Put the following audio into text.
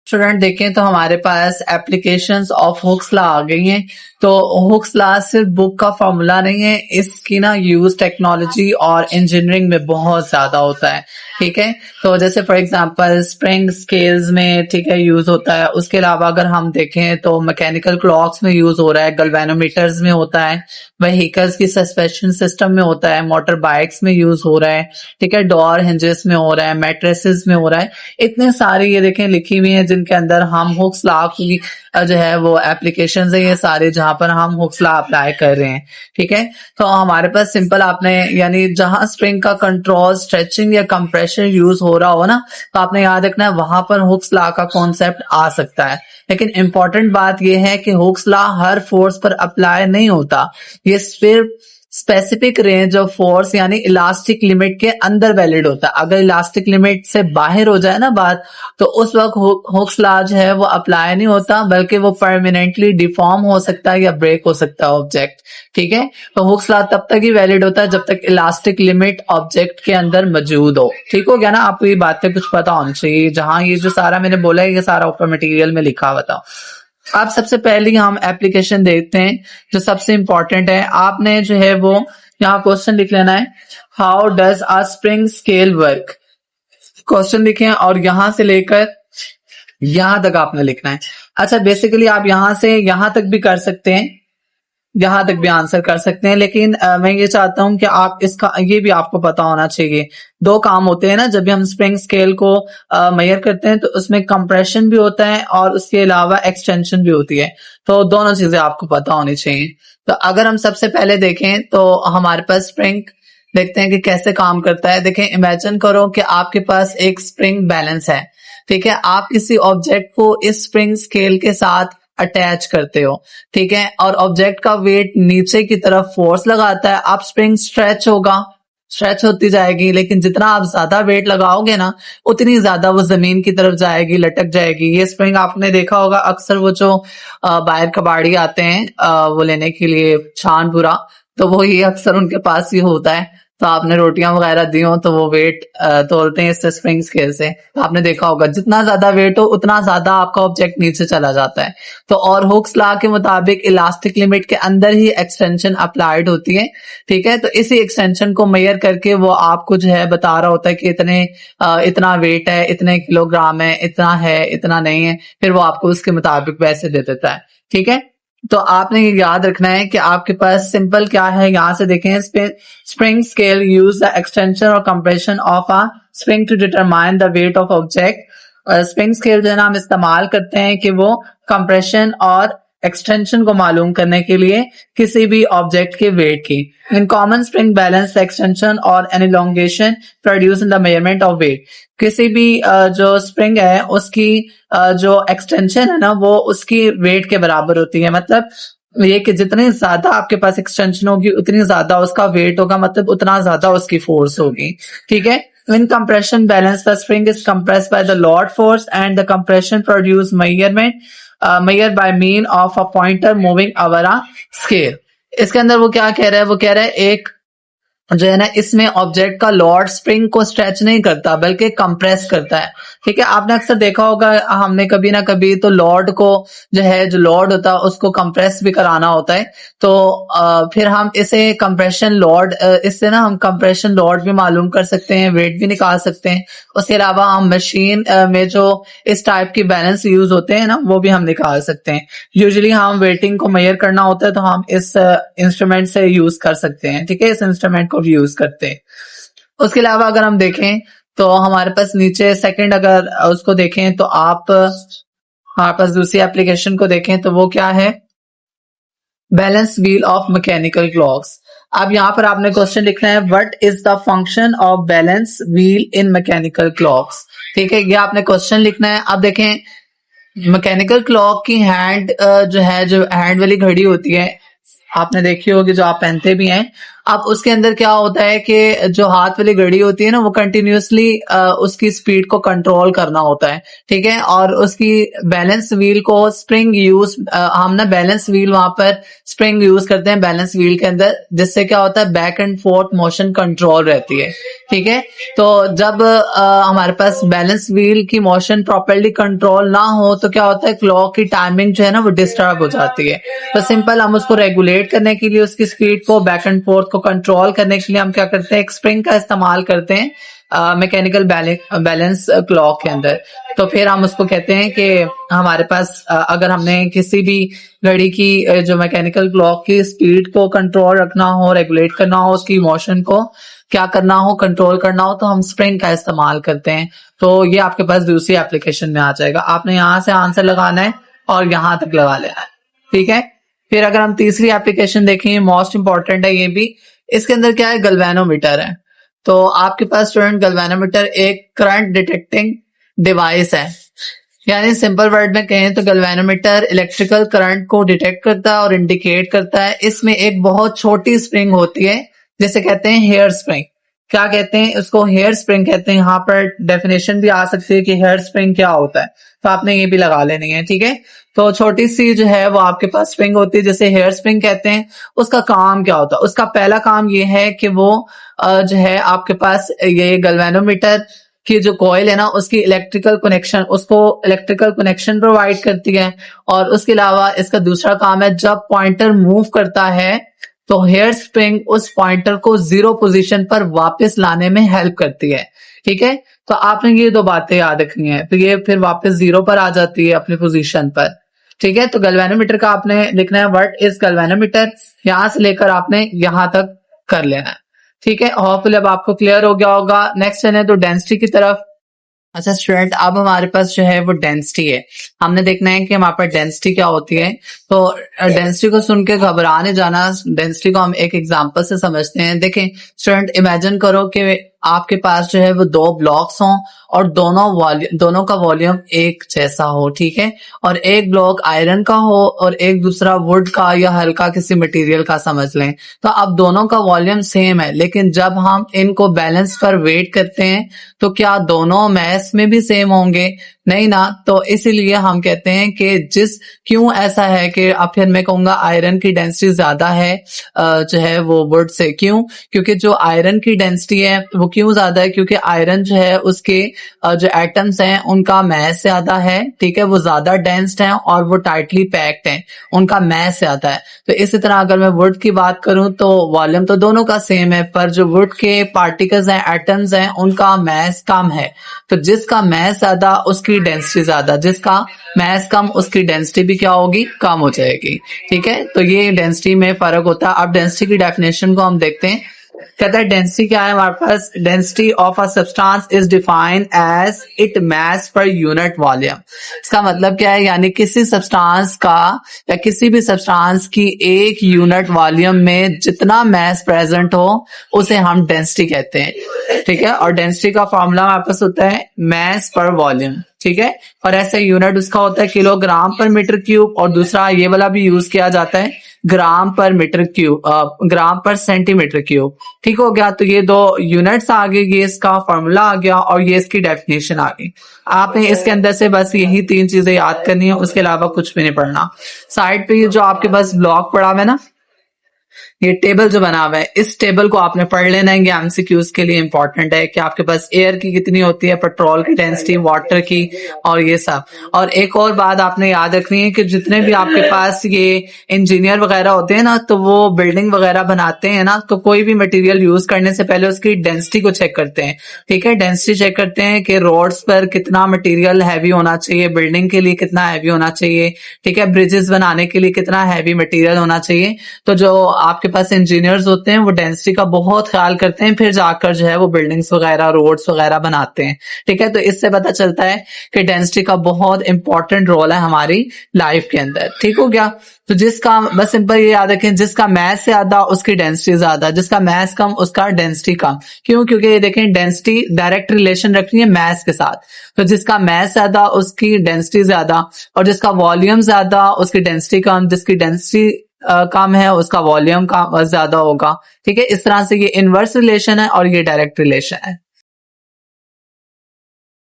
Student देखें तो हमारे पास एप्लीकेशंस ऑफ हुक्स लॉ आ गई हैं। तो हुक्स लॉ सिर्फ बुक का फॉर्मूला नहीं है, इसकी ना यूज टेक्नोलॉजी और इंजीनियरिंग में बहुत ज्यादा होता है। ठीक है, तो जैसे फॉर एग्जांपल स्प्रिंग स्केल्स में ठीक है यूज होता है। उसके अलावा अगर हम देखें तो मैकेनिकल क्लॉक्स में यूज हो रहा है, गल्वेनोमीटर्स में होता है, व्हीकल्स की सस्पेंशन सिस्टम में होता है, मोटर बाइक्स में यूज हो रहा है। ठीक है, डोर हिंजेस में हो रहा है, मैट्रेसेस में हो रहा है। इतने सारे ये देखें लिखी हुई हैं जिनके अंदर हम हुक्स लॉ की जो है वो एप्लीकेशंस है, ये सारे जहां पर हम हुक्स लॉ अप्लाई कर रहे हैं। ठीक है, तो हमारे पास सिंपल आपने यानी जहां स्प्रिंग का कंट्रोल स्ट्रेचिंग या कंप्रेशन यूज हो रहा हो ना, तो आपने याद रखना है वहां पर हुक्स लॉ का कॉन्सेप्ट आ सकता है। लेकिन इंपॉर्टेंट बात यह है कि हुक्स लॉ हर फोर्स पर अप्लाई नहीं होता, ये सिर्फ स्पेसिफिक रेंज ऑफ फोर्स यानी इलास्टिक लिमिट के अंदर वैलिड होता है। अगर इलास्टिक लिमिट से बाहर हो जाए ना बात, तो उस वक्त हुक्स लॉ जो है वो अप्लाई नहीं होता, बल्कि वो परमानेंटली डिफॉर्म हो सकता है या ब्रेक हो सकता है ऑब्जेक्ट। ठीक है, तो हुक्स लॉ तब तक ही वैलिड होता है जब तक इलास्टिक लिमिट ऑब्जेक्ट के अंदर मौजूद हो। ठीक हो गया ना, आपको ये बातें कुछ पता होनी चाहिए। जहां ये जो सारा मैंने बोला है ये सारा ऊपर मटेरियल में लिखा हुआ था। अब सबसे पहले हम एप्लीकेशन देखते हैं जो सबसे इंपॉर्टेंट है। आपने जो है वो यहाँ क्वेश्चन लिख लेना है, how does a spring scale work. Question लिखें और यहां से लेकर यहां तक आपने लिखना है। अच्छा, बेसिकली आप यहां से यहां तक भी कर सकते हैं, यहां तक भी आंसर कर सकते हैं, लेकिन मैं ये चाहता हूं कि आप इसका ये भी आपको पता होना चाहिए। दो काम होते हैं ना जब भी हम स्प्रिंग स्केल को मेजर करते हैं, तो उसमें कंप्रेशन भी होता है और उसके अलावा एक्सटेंशन भी होती है। तो दोनों चीजें आपको पता होनी चाहिए। तो अगर हम सबसे पहले देखें तो हमारे पास स्प्रिंग देखते हैं कि कैसे काम करता है। देखें, इमेजिन करो कि आपके पास एक स्प्रिंग बैलेंस है। ठीक है, आप किसी ऑब्जेक्ट को इस स्प्रिंग स्केल के साथ अटैच करते हो। ठीक है, और ऑब्जेक्ट का वेट नीचे की तरफ फोर्स लगाता है, आप स्प्रिंग स्ट्रेच होगा, स्ट्रेच होती जाएगी, लेकिन जितना आप ज्यादा वेट लगाओगे ना उतनी ज्यादा वो जमीन की तरफ जाएगी, लटक जाएगी। ये स्प्रिंग आपने देखा होगा अक्सर वो जो बाहर कबाड़ी आते हैं वो लेने के लिए छानपुरा, तो वो ये अक्सर उनके पास ही होता है। तो आपने रोटियां वगैरह दी हो तो वो वेट तोलते हैं इससे स्प्रिंग स्केल से। तो आपने देखा होगा जितना ज्यादा वेट हो उतना ज्यादा आपका ऑब्जेक्ट नीचे चला जाता है। तो और हुक्स लॉ के मुताबिक इलास्टिक लिमिट के अंदर ही एक्सटेंशन अप्लाइड होती है। ठीक है, तो इसी एक्सटेंशन को मेजर करके वो आपको जो है बता रहा होता है कि इतना वेट है, इतने किलोग्राम है, इतना है, इतना नहीं है, फिर वो आपको उसके मुताबिक वैसे दे देता है। ठीक है, तो आपने ये याद रखना है कि आपके पास सिंपल क्या है। यहां से देखें, spring scale use the extension और compression of a spring to determine the weight of object. Spring scale जो है ना हम इस्तेमाल करते हैं कि वो कंप्रेशन और एक्सटेंशन को मालूम करने के लिए किसी भी ऑब्जेक्ट के वेट की। In common spring balance extension और an elongation produce in the measurement of weight. किसी भी जो स्प्रिंग है उसकी जो एक्सटेंशन है ना वो उसकी वेट के बराबर होती है। मतलब ये कि जितनी ज्यादा आपके पास एक्सटेंशन होगी उतनी ज्यादा उसका वेट होगा, मतलब उतना ज्यादा उसकी फोर्स होगी। ठीक है, in compression balance the spring is compressed by the load force and the compression produce measured by mean of a pointer moving over a scale। इसके अंदर वो क्या कह रहा है, वो कह रहा है एक जो है ना इसमें ऑब्जेक्ट का लॉर्ड स्प्रिंग को स्ट्रेच नहीं करता बल्कि कंप्रेस करता है। ठीक है, आपने अक्सर देखा होगा हमने कभी ना कभी तो लॉर्ड को जो है जो लॉर्ड होता है उसको कंप्रेस भी कराना होता है। तो फिर हम इसे कंप्रेशन लॉर्ड, इससे ना हम कंप्रेशन लॉर्ड भी मालूम कर सकते हैं, वेट भी निकाल सकते हैं। उसके अलावा हम मशीन में जो इस टाइप की बैलेंस यूज होते हैं ना वो भी हम निकाल सकते हैं। यूजुअली हम वेटिंग को मेजर करना होता है तो हम इस इंस्ट्रूमेंट से यूज कर सकते हैं। ठीक है, इस इंस्ट्रूमेंट को भी यूज करते हैं। उसके अलावा अगर हम देखें तो हमारे पास नीचे सेकंड अगर उसको देखें तो आप हमारे पास दूसरी एप्लीकेशन को देखें तो वो क्या है, balance wheel of mechanical clocks. अब यहाँ पर आपने क्वेश्चन लिखना है, what is the function of balance wheel in mechanical clocks. ठीक है, ये आपने क्वेश्चन लिखना है। अब देखें, मैकेनिकल क्लॉक की हैंड जो हैंड वाली घड़ी होती है आपने देखी होगी जो आप पहनते भी हैं, अब उसके अंदर क्या होता है कि जो हाथ वाली घड़ी होती है ना, वो कंटिन्यूअसली उसकी स्पीड को कंट्रोल करना होता है, ठीक है। और उसकी बैलेंस व्हील को स्प्रिंग यूज, हम ना बैलेंस व्हील वहां पर स्प्रिंग यूज करते हैं बैलेंस व्हील के अंदर, जिससे क्या होता है back and fourth motion control रहती है, ठीक है। तो जब हमारे पास बैलेंस व्हील की मोशन प्रॉपरली कंट्रोल ना हो तो क्या होता है, क्लॉक की टाइमिंग जो है ना वो डिस्टर्ब हो जाती है। तो सिंपल हम उसको रेगुलेट करने के लिए, उसकी स्पीड को बैक एंड फोर्थ को कंट्रोल करने के लिए हम क्या करते हैं, एक स्प्रिंग का इस्तेमाल करते हैं मैकेनिकल बैलेंस क्लॉक के अंदर। तो फिर हम उसको कहते हैं कि हमारे पास अगर हमने किसी भी घड़ी की जो मैकेनिकल क्लॉक की स्पीड को कंट्रोल रखना हो, रेगुलेट करना हो, उसकी मोशन को क्या करना हो, कंट्रोल करना हो, तो हम स्प्रिंग का इस्तेमाल करते हैं। तो ये आपके पास दूसरी एप्लीकेशन में आ जाएगा। आपने यहाँ से आंसर लगाना है और यहाँ तक लगा लेना है, ठीक है। फिर अगर हम तीसरी एप्लीकेशन देखें, मोस्ट इंपॉर्टेंट है ये भी, इसके अंदर क्या है, गैल्वेनोमीटर है। तो आपके पास स्टूडेंट गैल्वेनोमीटर एक करंट डिटेक्टिंग डिवाइस है, यानी सिंपल वर्ड में कहें तो गैल्वेनोमीटर इलेक्ट्रिकल करंट को डिटेक्ट करता है और इंडिकेट करता है। इसमें एक बहुत छोटी स्प्रिंग होती है जिसे कहते हैं हेयर स्प्रिंग। क्या कहते हैं उसको, हेयर स्प्रिंग कहते हैं। यहाँ पर डेफिनेशन भी आ सकती है कि हेयर स्प्रिंग क्या होता है, तो आपने ये भी लगा लेनी है, ठीक है। तो छोटी सी जो है वो आपके पास स्प्रिंग होती है जिसे हेयर स्प्रिंग कहते हैं। उसका काम क्या होता है, उसका पहला काम ये है कि वो जो है आपके पास ये गैल्वेनोमीटर की जो कॉइल है ना, उसकी इलेक्ट्रिकल कनेक्शन प्रोवाइड करती है। और उसके अलावा इसका दूसरा काम है, जब पॉइंटर मूव करता है तो हेयर स्प्रिंग उस पॉइंटर को जीरो पोजीशन पर वापस लाने में हेल्प करती है, ठीक है। तो आपने ये दो बातें याद रखनी है, तो ये फिर वापस जीरो पर आ जाती है अपनी पोजीशन पर, ठीक है। तो गैल्वेनोमीटर का आपने लिखना है व्हाट इज गैल्वेनोमीटर, यहां से लेकर आपने यहां तक कर लेना है, ठीक है। होपफुली अब आपको क्लियर हो गया होगा। नेक्स्ट है तो डेंसिटी की तरफ। अच्छा स्टूडेंट, अब हमारे पास जो है वो डेंसिटी है। हमने देखना है कि हमारे पास डेंसिटी क्या होती है। तो डेंसिटी को सुन के घबराने जाना, डेंसिटी को हम एक एग्जांपल से समझते हैं। देखें स्टूडेंट, इमेजिन करो कि आपके पास जो है वो दो ब्लॉक्स हों और दोनों का वॉल्यूम एक जैसा हो, ठीक है। और एक ब्लॉक आयरन का हो और एक दूसरा वुड का या हल्का किसी मटेरियल का समझ लें। तो अब दोनों का वॉल्यूम सेम है, लेकिन जब हम इनको बैलेंस पर वेट करते हैं तो क्या दोनों मैस में भी सेम होंगे? नहीं ना। तो इसीलिए हम कहते हैं कि क्यों ऐसा है कि अब फिर मैं कहूंगा आयरन की डेंसिटी ज्यादा है जो है वो वुड से। क्यों? क्योंकि जो आयरन की डेंसिटी है वो क्यों ज्यादा है, क्योंकि आयरन जो है उसके जो एटम्स हैं उनका मैस ज्यादा है, ठीक है। वो ज्यादा डेंस्ड हैं और वो टाइटली पैक्ड हैं, उनका मैस ज्यादा है। तो इसी तरह अगर मैं वुड की बात करूं तो वॉल्यूम तो दोनों का सेम है, पर जो वुड के पार्टिकल्स हैं, एटम्स हैं, उनका मैस कम है। तो जिसका मैस ज्यादा उसकी डेंसिटी ज्यादा, जिसका मैस कम उसकी डेंसिटी भी क्या होगी, कम हो जाएगी, ठीक है। तो ये डेंसिटी में फर्क होता है। अब डेंसिटी की डेफिनेशन को हम देखते हैं। कहता है डेंसिटी क्या है हमारे पास, density of a substance is defined as it mass per unit volume. इसका मतलब क्या है, यानी किसी सब्सटेंस का या किसी भी सब्सटेंस की एक यूनिट वॉल्यूम में जितना मास प्रेजेंट हो उसे हम डेंसिटी कहते हैं, ठीक है। और डेंसिटी का फॉर्मूला हमारे पास होता है मास पर वॉल्यूम, ठीक है। और ऐसे यूनिट उसका होता है किलोग्राम पर मीटर क्यूब, और दूसरा ये वाला भी यूज किया जाता है ग्राम पर मीटर क्यूब, ग्राम पर सेंटीमीटर क्यूब, ठीक हो गया। तो ये दो यूनिट्स आ गए, ये इसका फॉर्मूला आ गया और ये इसकी डेफिनेशन आ गई। आपने इसके अंदर से बस यही तीन चीजें याद करनी है, उसके अलावा कुछ भी नहीं पढ़ना। साइड पे ये जो आपके पास ब्लॉक पड़ा हुआ है ना, ये टेबल जो बना हुआ है, इस टेबल को आपने पढ़ लेना है। ये एमसीक्यूज के लिए इंपॉर्टेंट है कि आपके पास एयर की कितनी होती है, पेट्रोल की डेंसिटी, वाटर की, और ये सब। और एक और बात आपने याद रखनी है कि जितने भी आपके पास ये इंजीनियर वगैरह होते हैं ना, तो वो बिल्डिंग वगैरह बनाते हैं ना, तो कोई भी मटेरियल यूज करने से पहले उसकी डेंसिटी को चेक करते हैं, ठीक है। डेंसिटी चेक करते हैं कि रोड्स पर कितना मटेरियल हैवी होना चाहिए, बिल्डिंग के लिए कितना हैवी होना चाहिए, ठीक है। ब्रिजेस बनाने के लिए कितना हैवी मटेरियल होना चाहिए। तो जो आपके पास इंजीनियर्स होते हैं वो डेंसिटी का बहुत ख्याल करते हैं, फिर जाकर जो है वो बिल्डिंग्स वगैरह, रोड्स वगैरह बनाते हैं, ठीक है। तो इससे पता चलता है कि डेंसिटी का बहुत इंपॉर्टेंट रोल है हमारी लाइफ के अंदर, ठीक हो गया। तो जिसका, बस सिंपल ये याद रखें, जिसका मैस ज्यादा उसकी डेंसिटी ज्यादा, जिसका मैस कम उसका डेंसिटी कम। क्यों? क्योंकि ये देखें डेंसिटी डायरेक्ट रिलेशन रखनी है मैस के साथ। तो जिसका मैस ज्यादा उसकी डेंसिटी ज्यादा, और जिसका वॉल्यूम ज्यादा उसकी डेंसिटी कम, जिसकी डेंसिटी कम है उसका वॉल्यूम ज्यादा होगा। ठीक है, इस तरह से ये इनवर्स रिलेशन है और ये डायरेक्ट रिलेशन है।